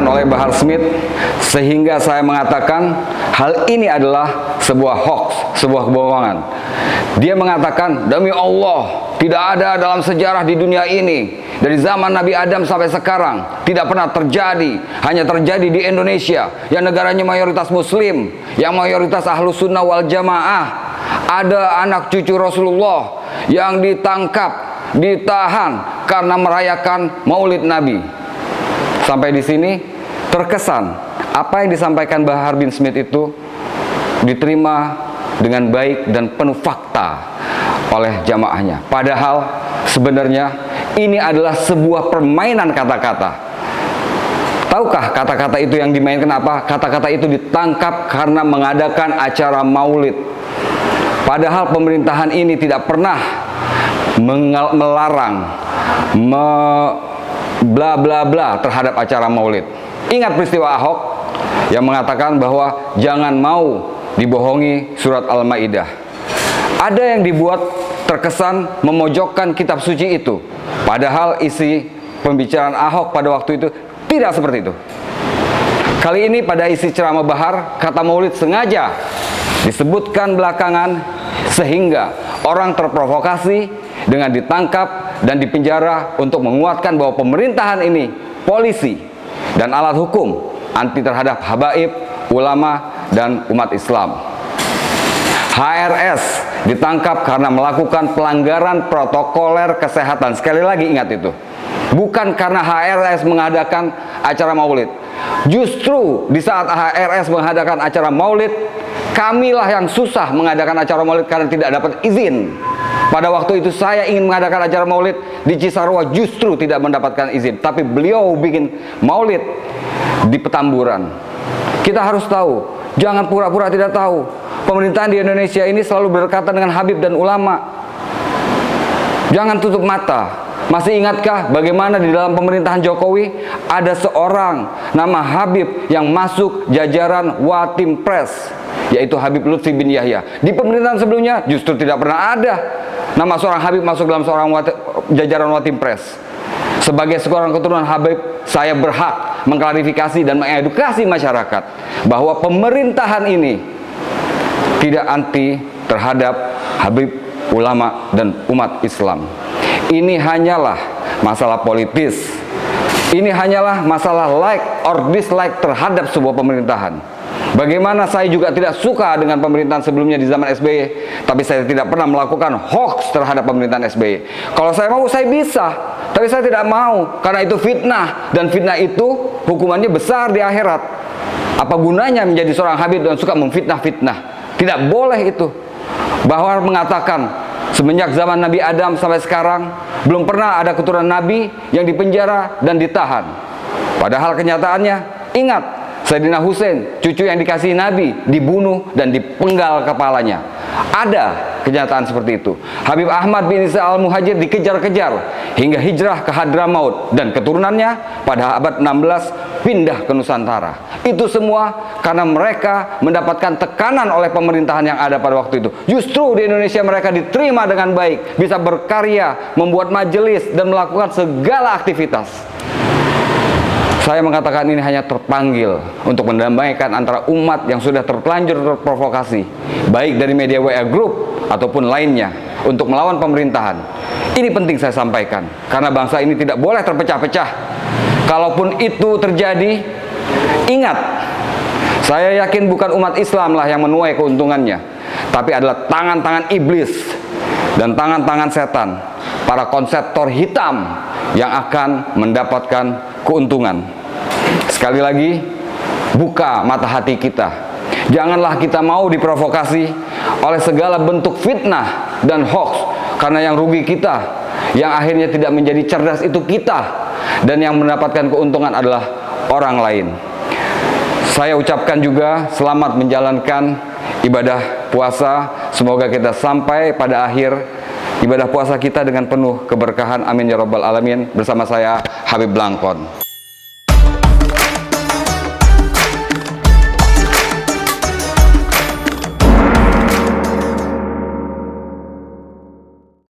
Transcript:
oleh Bahar Smith, sehingga saya mengatakan hal ini adalah sebuah hoax, sebuah kebohongan. Dia mengatakan, demi Allah, tidak ada dalam sejarah di dunia ini, dari zaman Nabi Adam sampai sekarang, tidak pernah terjadi, hanya terjadi di Indonesia, yang negaranya mayoritas muslim, yang mayoritas ahlus sunnah wal jamaah. Ada anak cucu Rasulullah yang ditangkap, ditahan karena merayakan maulid Nabi. Sampai di sini terkesan apa yang disampaikan Bahar bin Smith itu diterima dengan baik dan penuh fakta oleh jamaahnya. Padahal sebenarnya ini adalah sebuah permainan kata-kata. Tahukah kata-kata itu yang dimainkan apa? Kata-kata itu ditangkap karena mengadakan acara maulid. Padahal pemerintahan ini tidak pernah melarang bla bla bla terhadap acara maulid. Ingat peristiwa Ahok yang mengatakan bahwa jangan mau dibohongi surat Al-Maidah. Ada yang dibuat terkesan memojokkan kitab suci itu, padahal isi pembicaraan Ahok pada waktu itu tidak seperti itu. Kali ini pada isi ceramah Bahar, kata maulid sengaja disebutkan belakangan sehingga orang terprovokasi dengan ditangkap dan dipenjara untuk menguatkan bahwa pemerintahan ini polisi dan alat hukum anti terhadap habaib, ulama, dan umat Islam. HRS ditangkap karena melakukan pelanggaran protokoler kesehatan. Sekali lagi ingat itu. Bukan karena HRS mengadakan acara maulid. Justru di saat HRS mengadakan acara maulid, kamilah yang susah mengadakan acara maulid karena tidak dapat izin. Pada waktu itu saya ingin mengadakan acara maulid di Cisarua, justru tidak mendapatkan izin. Tapi beliau bikin maulid di Petamburan. Kita harus tahu, jangan pura-pura tidak tahu. Pemerintahan di Indonesia ini selalu berdekatan dengan Habib dan ulama. Jangan tutup mata. Masih ingatkah bagaimana di dalam pemerintahan Jokowi ada seorang nama Habib yang masuk jajaran Watim Pres, yaitu Habib Lutfi bin Yahya. Di pemerintahan sebelumnya justru tidak pernah ada nama seorang Habib masuk dalam jajaran Watim Pres. Sebagai seorang keturunan Habib, saya berhak mengklarifikasi dan mengedukasi masyarakat bahwa pemerintahan ini tidak anti terhadap Habib, ulama, dan umat Islam. Ini hanyalah masalah politis. Ini hanyalah masalah like or dislike terhadap sebuah pemerintahan. Bagaimana saya juga tidak suka dengan pemerintahan sebelumnya di zaman SBY, tapi saya tidak pernah melakukan hoax terhadap pemerintahan SBY. Kalau saya mau, saya bisa, tapi saya tidak mau, karena itu fitnah, dan fitnah itu hukumannya besar di akhirat. Apa gunanya menjadi seorang Habib dan suka memfitnah-fitnah? Tidak boleh itu. Bahwa mengatakan semenjak zaman Nabi Adam sampai sekarang belum pernah ada keturunan Nabi yang dipenjara dan ditahan. Padahal kenyataannya, ingat, Sayyidina Hussein, cucu yang dikasihi Nabi, dibunuh dan dipenggal kepalanya. Ada kenyataan seperti itu. Habib Ahmad bin Isa al-Muhajir dikejar-kejar hingga hijrah ke Hadramaut, dan keturunannya pada abad 16 pindah ke Nusantara. Itu semua karena mereka mendapatkan tekanan oleh pemerintahan yang ada pada waktu itu. Justru di Indonesia mereka diterima dengan baik, bisa berkarya, membuat majelis, dan melakukan segala aktivitas. Saya mengatakan ini hanya terpanggil untuk mendamaikan antara umat yang sudah terlanjur terprovokasi, baik dari media WA Group ataupun lainnya, untuk melawan pemerintahan. Ini penting saya sampaikan, karena bangsa ini tidak boleh terpecah-pecah. Kalaupun itu terjadi, ingat, saya yakin bukan umat Islam lah yang menuai keuntungannya, tapi adalah tangan-tangan iblis dan tangan-tangan setan, para konseptor hitam yang akan mendapatkan keuntungan. Sekali lagi, buka mata hati kita. Janganlah kita mau diprovokasi oleh segala bentuk fitnah dan hoax, karena yang rugi kita, yang akhirnya tidak menjadi cerdas itu kita, dan yang mendapatkan keuntungan adalah orang lain. Saya ucapkan juga selamat menjalankan ibadah puasa. Semoga kita sampai pada akhir ibadah puasa kita dengan penuh keberkahan. Amin ya rabbal alamin. Bersama saya Habib Blangkon.